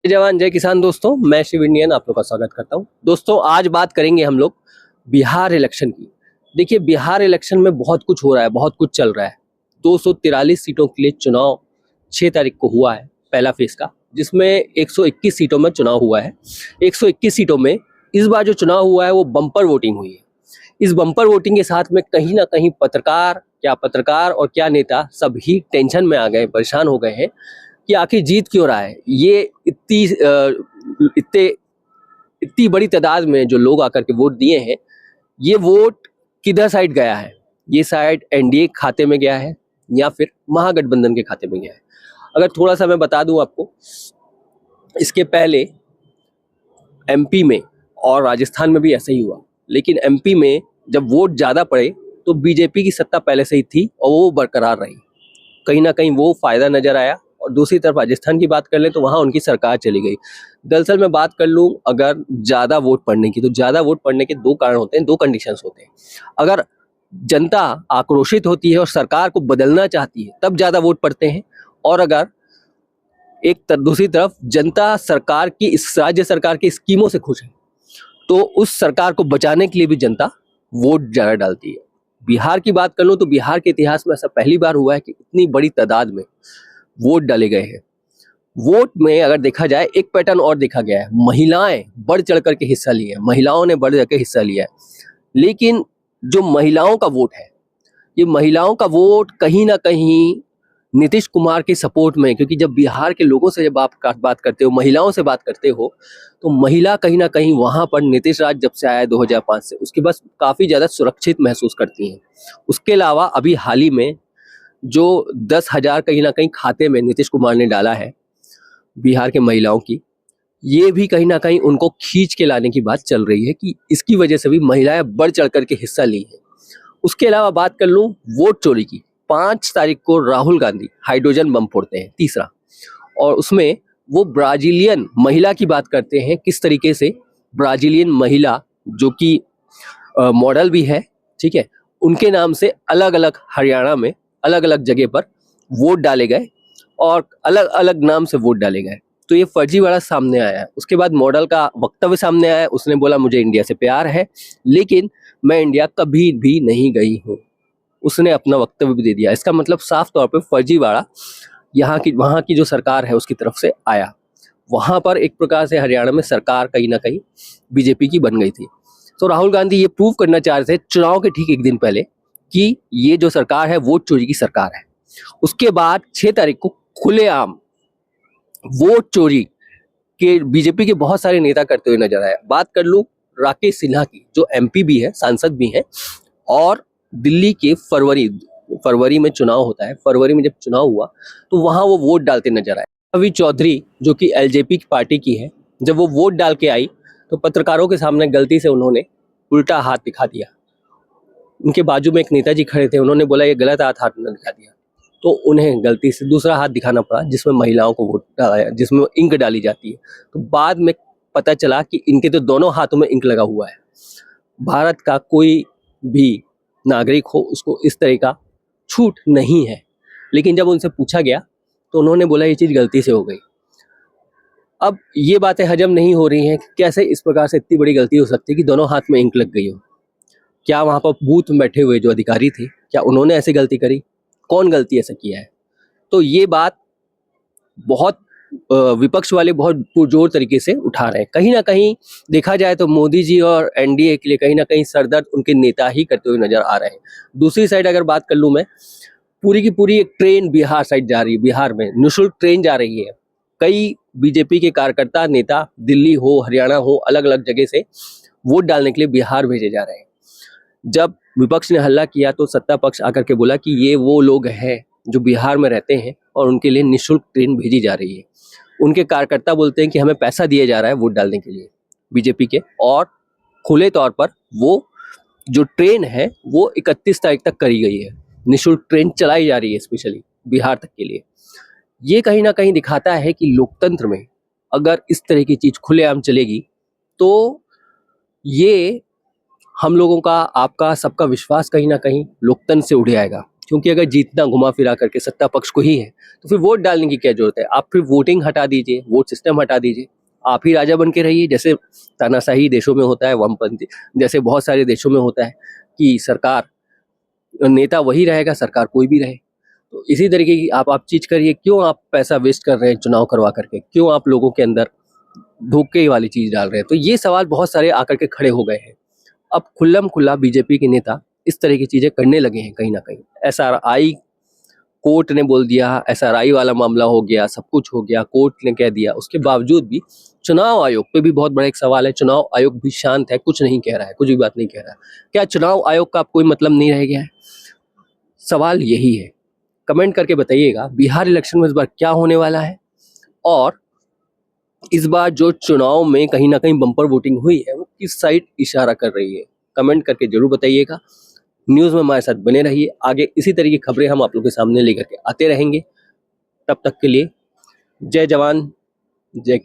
जय जवान जय किसान दोस्तों, मैं शिव इंडियन आप लोग का स्वागत करता हूं। दोस्तों आज बात करेंगे हम लोग बिहार इलेक्शन की। देखिए बिहार इलेक्शन में बहुत कुछ हो रहा है, बहुत कुछ चल रहा है। 243 सीटों के लिए चुनाव 6 तारीख को हुआ है, पहला फेज का, जिसमें 121 सीटों में चुनाव हुआ है। 121 सीटों में इस बार जो चुनाव हुआ है वो बम्पर वोटिंग हुई है। इस बम्पर वोटिंग के साथ में कहीं ना कहीं पत्रकार और क्या नेता सभी टेंशन में आ गए, परेशान हो गए हैं कि आखिर जीत क्यों रहा है। ये इतने इतनी बड़ी तादाद में जो लोग आकर के वोट दिए हैं, ये वोट किधर साइड गया है? ये साइड एनडीए खाते में गया है या फिर महागठबंधन के खाते में गया है? अगर थोड़ा सा मैं बता दूं आपको, इसके पहले एमपी में और राजस्थान में भी ऐसा ही हुआ, लेकिन एमपी में जब वोट ज़्यादा पड़े तो बीजेपी की सत्ता पहले से ही थी और वो बरकरार रही। कहीं ना कहीं वो फायदा नजर आया। और दूसरी तरफ राजस्थान की बात कर ले तो वहां उनकी सरकार चली गई। दरअसल मैं बात कर लूं अगर ज्यादा वोट पड़ने की, तो ज्यादा वोट पड़ने के दो कारण होते हैं, दो कंडीशंस होते हैं। अगर जनता आक्रोशित होती है और सरकार को बदलना चाहती है तब ज्यादा वोट पड़ते हैं। और अगर दूसरी तरफ जनता सरकार की, इस राज्य सरकार की स्कीमों से खुश है तो उस सरकार को बचाने के लिए भी जनता वोट ज्यादा डालती है। बिहार की बात कर लूं तो बिहार के इतिहास में ऐसा पहली बार हुआ है कि इतनी बड़ी तादाद में वोट डाले गए हैं। वोट में अगर देखा जाए एक पैटर्न और देखा गया है, महिलाएं बढ़ चढ़ करके हिस्सा लिए हैं, महिलाओं ने बढ़ चढ़ के हिस्सा लिया है। लेकिन जो महिलाओं का वोट है, ये महिलाओं का वोट कहीं ना कहीं नीतीश कुमार के सपोर्ट में, क्योंकि जब बिहार के लोगों से जब आप बात करते हो, महिलाओं से बात करते हो, तो महिला कहीं ना कहीं वहां पर नीतीश राज जब से आया 2005 से, उसके बाद काफी ज्यादा सुरक्षित महसूस करती हैं। उसके अलावा अभी हाल ही में जो 10,000 कहीं ना कहीं खाते में नीतीश कुमार ने डाला है बिहार के महिलाओं की, ये भी कहीं ना कहीं उनको खींच के लाने की बात चल रही है कि इसकी वजह से भी महिलाएं बढ़ चढ़ करके हिस्सा ली हैं। उसके अलावा बात कर लूं वोट चोरी की, 5 तारीख को राहुल गांधी हाइड्रोजन बम फोड़ते हैं, तीसरा, और उसमें वो ब्राजीलियन महिला की बात करते हैं। किस तरीके से ब्राजीलियन महिला जो कि मॉडल भी है, ठीक है, उनके नाम से अलग अलग हरियाणा में अलग अलग जगह पर वोट डाले गए और अलग अलग नाम से वोट डाले गए। तो ये फर्जीवाड़ा सामने आया है। उसके बाद मॉडल का वक्तव्य सामने आया, उसने बोला मुझे इंडिया से प्यार है लेकिन मैं इंडिया कभी भी नहीं गई हूँ। उसने अपना वक्तव्य भी दे दिया। इसका मतलब साफ तौर पे फर्जीवाड़ा वहाँ की जो सरकार है उसकी तरफ से आया। वहां पर एक प्रकार से हरियाणा में सरकार कहीं ना कहीं बीजेपी की बन गई थी। तो राहुल गांधी ये प्रूव करना चाह रहे थे चुनाव के ठीक एक दिन पहले कि ये जो सरकार है वोट चोरी की सरकार है। उसके बाद 6 तारीख को खुलेआम वोट चोरी के बीजेपी के बहुत सारे नेता करते हुए नजर आए। बात कर लूं राकेश सिन्हा की, जो एमपी भी है, सांसद भी है, और दिल्ली के फरवरी में चुनाव होता है, फरवरी में जब चुनाव हुआ तो वहां वो वोट डालते नजर आए। रवि चौधरी जो कि एलजेपी की पार्टी की है, जब वो वोट डाल के आई तो पत्रकारों के सामने गलती से उन्होंने उल्टा हाथ दिखा दिया। उनके बाजू में एक नेताजी खड़े थे, उन्होंने बोला ये गलत हाथ दिखा दिया, तो उन्हें गलती से दूसरा हाथ दिखाना पड़ा जिसमें महिलाओं को वोट डाला, जिसमें इंक डाली जाती है। तो बाद में पता चला कि इनके तो दोनों हाथों में इंक लगा हुआ है। भारत का कोई भी नागरिक हो उसको इस तरह का छूट नहीं है। लेकिन जब उनसे पूछा गया तो उन्होंने बोला ये चीज गलती से हो गई। अब ये बातें हजम नहीं हो रही हैं कि कैसे इस प्रकार से इतनी बड़ी गलती हो सकती है कि दोनों हाथ में इंक लग गई हो। क्या वहां पर बूथ में बैठे हुए जो अधिकारी थे, क्या उन्होंने ऐसी गलती करी? कौन गलती ऐसा किया है? तो ये बात बहुत विपक्ष वाले बहुत पुरजोर तरीके से उठा रहे हैं। कहीं ना कहीं देखा जाए तो मोदी जी और एनडीए के लिए कहीं ना कहीं सरदर्द उनके नेता ही करते हुए नजर आ रहे हैं। दूसरी साइड अगर बात कर लूं मैं, पूरी की पूरी एक ट्रेन बिहार साइड जा रही है, बिहार में निःशुल्क ट्रेन जा रही है। कई बीजेपी के कार्यकर्ता नेता दिल्ली हो, हरियाणा हो, अलग अलग जगह से वोट डालने के लिए बिहार भेजे जा रहे हैं। जब विपक्ष ने हल्ला किया तो सत्ता पक्ष आकर के बोला कि ये वो लोग हैं जो बिहार में रहते हैं और उनके लिए निःशुल्क ट्रेन भेजी जा रही है। उनके कार्यकर्ता बोलते हैं कि हमें पैसा दिया जा रहा है वोट डालने के लिए बीजेपी के, और खुले तौर पर वो जो ट्रेन है वो 31 तारीख तक करी गई है। निःशुल्क ट्रेन चलाई जा रही है स्पेशली बिहार तक के लिए। ये कहीं ना कहीं दिखाता है कि लोकतंत्र में अगर इस तरह की चीज खुलेआम चलेगी तो ये हम लोगों का, आपका, सबका विश्वास कहीं ना कहीं लोकतंत्र से उड़ जाएगा। क्योंकि अगर जीतना घुमा फिरा करके सत्ता पक्ष को ही है तो फिर वोट डालने की क्या जरूरत है। आप फिर वोटिंग हटा दीजिए, वोट सिस्टम हटा दीजिए, आप ही राजा बन के रहिए, जैसे तानाशाही देशों में होता है, वामपंथी जैसे बहुत सारे देशों में होता है कि सरकार नेता वही रहेगा, सरकार कोई भी रहे। तो इसी तरीके की आप चीज करिए। क्यों आप पैसा वेस्ट कर रहे हैं चुनाव करवा करके, क्यों आप लोगों के अंदर धोखे वाली चीज डाल रहे हैं। तो ये सवाल बहुत सारे आकर के खड़े हो गए हैं। अब खुल्लम खुल्ला बीजेपी के नेता इस तरह की चीजें करने लगे हैं। कहीं ना कहीं एसआरआई कोर्ट ने बोल दिया, एसआरआई वाला मामला हो गया, सब कुछ हो गया, कोर्ट ने कह दिया, उसके बावजूद भी चुनाव आयोग पे भी बहुत बड़ा एक सवाल है। चुनाव आयोग भी शांत है, कुछ नहीं कह रहा है, कुछ भी बात नहीं कह रहा है। क्या चुनाव आयोग का अब कोई मतलब नहीं रह गया है? सवाल यही है। कमेंट करके बताइएगा बिहार इलेक्शन में इस बार क्या होने वाला है, और इस बार जो चुनाव में कहीं ना कहीं बम्पर वोटिंग हुई है वो किस साइड इशारा कर रही है। कमेंट करके जरूर बताइएगा। न्यूज़ में हमारे साथ बने रहिए, आगे इसी तरह की खबरें हम आप लोगों के सामने लेकर के आते रहेंगे। तब तक के लिए जय जवान जय